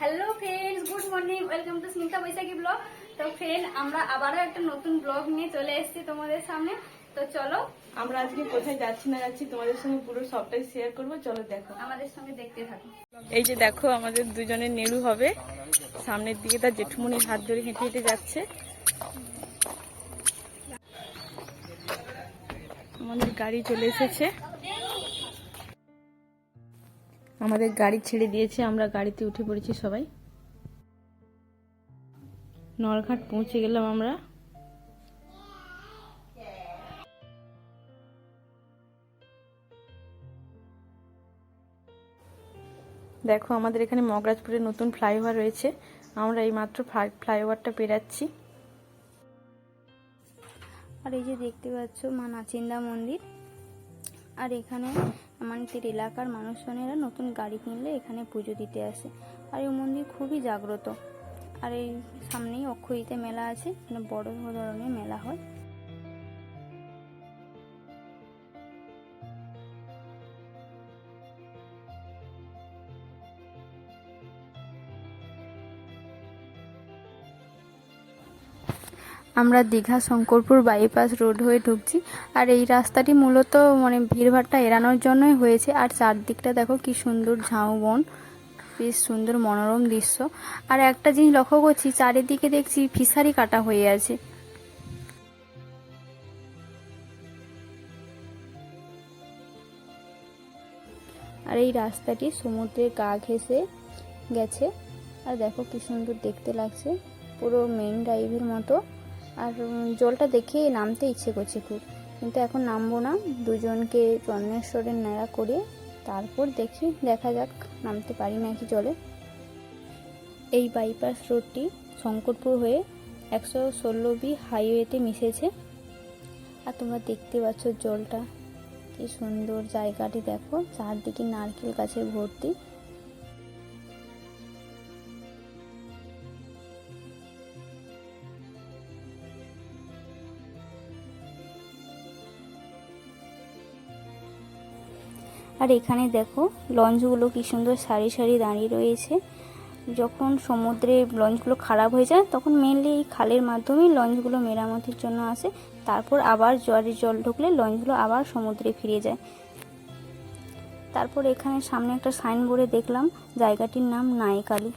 Hello friends, good morning, welcome to Smita Baishakhi blog. তো friend, আমরা আবারও একটা নতুন ব্লগ নিয়ে চলে এসেছি তোমাদের সামনে। তো চলো আমরা আজকে কোথায় যাচ্ছি না যাচ্ছি তোমাদের সঙ্গে পুরো সবটাই শেয়ার করবো। চলো দেখো, আমাদের সঙ্গে দেখতে থাকো। এই যে দেখো আমাদের দুজনের নেড়ু হবে, সামনের দিকে তার জেঠুমনির হাত ধরে হেঁটে হেঁটে যাচ্ছে। আমাদের গাড়ি চলে এসেছে, আমাদের গাড়ি ছেড়ে দিয়েছে, আমরা গাড়িতে উঠে পড়েছি সবাই। নলঘাট পৌঁছে গেলাম আমরা। দেখো আমাদের এখানে মগরাজপুরে নতুন ফ্লাইওভার রয়েছে, আমরা এই মাত্র ফ্লাইওভারটা পেরাচ্ছি। আর এই যে দেখতে পাচ্ছ মা নাচিন্দা মন্দির। আর এখানে আমাদের এলাকার মানুষজনেরা নতুন গাড়ি কিনলে এখানে পুজো দিতে আসে। আর এই মন্দির খুবই জাগ্রত। আর এই সামনেই অক্ষয়িতে মেলা আছে, এখানে বড় ধরনের মেলা হয়। আমরা দীঘা শঙ্করপুর বাইপাস রোড হয়ে ঢুকছি। আর এই রাস্তাটি মূলত ভিড়ভাড়টা এড়ানোর জন্যই হয়েছে। আর চারদিকটা দেখো কি সুন্দর ঝাউবন, বেশ সুন্দর মনোরম দৃশ্য। আর একটা জিনিস লক্ষ্য করছি, চারিদিকে দেখছি ফিশারি কাটা হয়ে আছে। আর এই রাস্তাটি সমুদ্রের গা ঘেঁষে গেছে। আর দেখো কি সুন্দর দেখতে লাগছে, পুরো মেইন ড্রাইভের মতো। আর জলটা দেখে নামতে ইচ্ছে করছে খুব, কিন্তু এখন নামবো না। দুজনকে চন্দ্রেশ্বরের ন্যাড়া করে তারপর দেখা যাক নামতে পারি নাকি জলে। এই বাইপাস রোডটি শঙ্করপুর হয়ে 116B হাইওয়েতে মিশেছে। আর তোমরা দেখতে পাচ্ছ জলটা কি সুন্দর, জায়গাটি দেখো, চারদিকে নারকেল গাছে ভর্তি। আর এখানে দেখো লঞ্চগুলো কি সুন্দর সারি সারি দাঁড়িয়ে রয়েছে। যখন সমুদ্রে লঞ্চগুলো খারাপ হয়ে যায় তখন মেনলি এই খালের মাধ্যমেই লঞ্চগুলো মেরামতির জন্য আসে। তারপর আবার জোয়ারের জল ঢুকলে লঞ্চগুলো আবার সমুদ্রে ফিরে যায়। তারপর এখানে সামনে একটা সাইনবোর্ডে দেখলাম জায়গাটির নাম নাইকালি।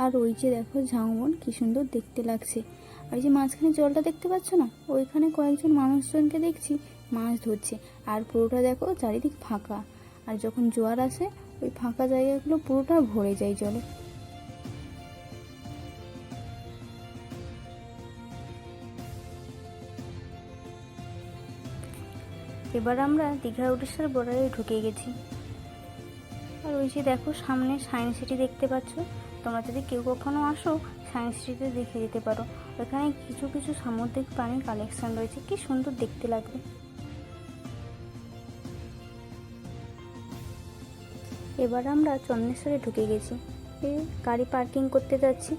আর ওই যে দেখো ঝাউবন, কি সুন্দর দেখতে লাগছে। আর যে মাঝখানে জলটা দেখতে পাচ্ছ না, ওইখানে কয়েকজন মানুষজনকে দেখছি মাছ ধরছে। আর পুরোটা দেখো চারিদিক ফাঁকা। আর যখন জোয়ার আসে ওই ফাঁকা জায়গাগুলো পুরোটা ভরে যায় জলে। এবার আমরা দীঘা উড়িষ্যার বর্ডারে ঢুকে গেছি। আর ওই যে দেখো সামনে সায়েন্স সিটি দেখতে পাচ্ছ। তোমরা যদি কেউ কখনো আসো সায়েন্স সিটিতে দেখে যেতে পারো। ওখানে কিছু কিছু সামুদ্রিক প্রাণীর কালেকশন রয়েছে, কি সুন্দর দেখতে লাগবে। এবার আমরা চন্দ্রেশ্বরে ঢুকে গেছি, এই গাড়ি পার্কিং করতে যাচ্ছি।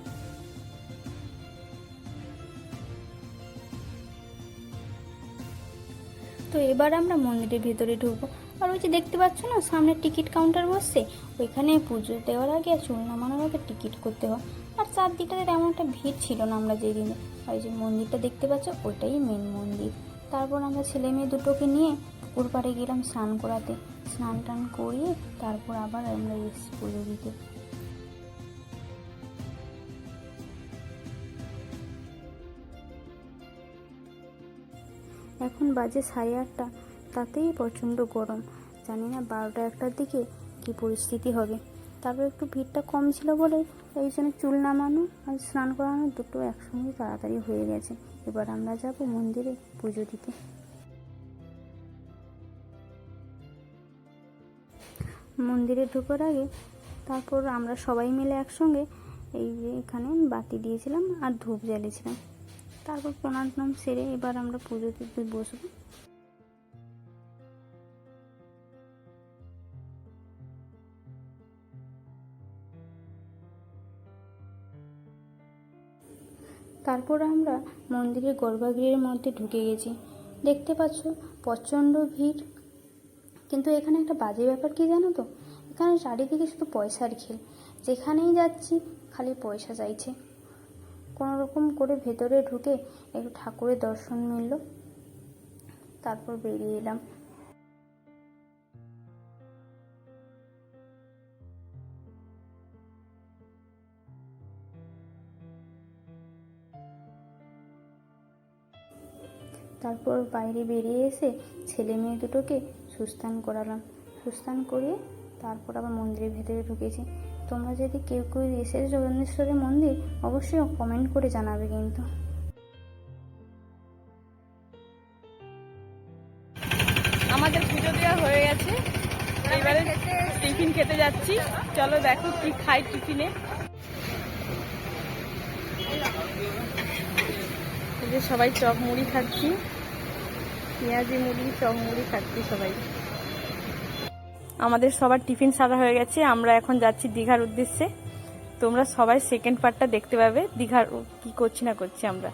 তো এবার আমরা মন্দিরের ভেতরে ঢুকবো। আর ওই যে দেখতে পাচ্ছ না সামনে টিকিট কাউন্টার বসছে, ওইখানে পুজো দেওয়ার আগে আর চুল নামানোর আগে টিকিট করতে হয়। আর চারদিকটাতে তেমন একটা ভিড় ছিল না আমরা যেদিনে। আর ওই যে মন্দিরটা দেখতে পাচ্ছ, ওইটাই মেন মন্দির। তারপর আমরা ছেলে মেয়ে দুটোকে নিয়ে পুকুর পাড়ে গেলাম স্নান করাতে। স্নান টান করিয়ে তারপর আবার আমরা এসেছি পুজো দিতে। এখন বাজে 8:30, তাতেই প্রচণ্ড গরম। জানি না 12টা-1টার দিকে কি পরিস্থিতি হবে। তারপর একটু ভিড়টা কম ছিল বলে এই জন্য চুল নামানো আর স্নান করানো দুটো একসঙ্গে তাড়াতাড়ি হয়ে গেছে। এবার আমরা যাব মন্দিরে পুজো দিতে। মন্দিরে ঢোকার আগে তারপর আমরা সবাই মিলে একসঙ্গে এই যে এখানে বাতি দিয়েছিলাম আর ধূপ জ্বালিয়েছিলাম। তারপর প্রণাম সেরে এবার আমরা পুজো দিতে বসবো। তারপর আমরা মন্দিরের গর্ভগৃহের মধ্যে ঢুকে গেছি। দেখতে পাচ্ছ প্রচণ্ড ভিড়, কিন্তু এখানে একটা বাজে ব্যাপার কি জানো তো, এখানে চারিদিকে শুধু পয়সার খেল, যেখানেই যাচ্ছি খালি পয়সা চাইছে। কোনো রকম করে ভেতরে ঢুকে একটু ঠাকুরের দর্শন মিলল, তারপর বেরিয়ে এলাম। তারপর বাইরে বেরিয়ে এসে ছেলে মেয়ে দুটোকে সুস্থান করালাম, সুস্থান করিয়ে তারপর আবার মন্দিরের ভেতরে ঢুকেছি। তোমরা যদি কেউ কেউ এসেছো জগন্নেশ্বরের মন্দির, অবশ্যই কমেন্ট করে জানাবে কিন্তু। আমাদের পুজো দেওয়া হয়ে গেছে, এবারে টিফিন খেতে যাচ্ছি। চলো দেখো কি খাই টিফিনে। এই যে সবাই চপ মুড়ি খাচ্ছি, পেঁয়াজি মুড়ি চপ মুড়ি খাচ্ছি সবাই। আমাদের সবার টিফিন সারা হয়ে গেছে, আমরা এখন যাচ্ছি দীঘার উদ্দেশ্যে। তোমরা সবাই সেকেন্ড পার্টটা দেখতে পাবে, দীঘার কি করছি না করছি আমরা।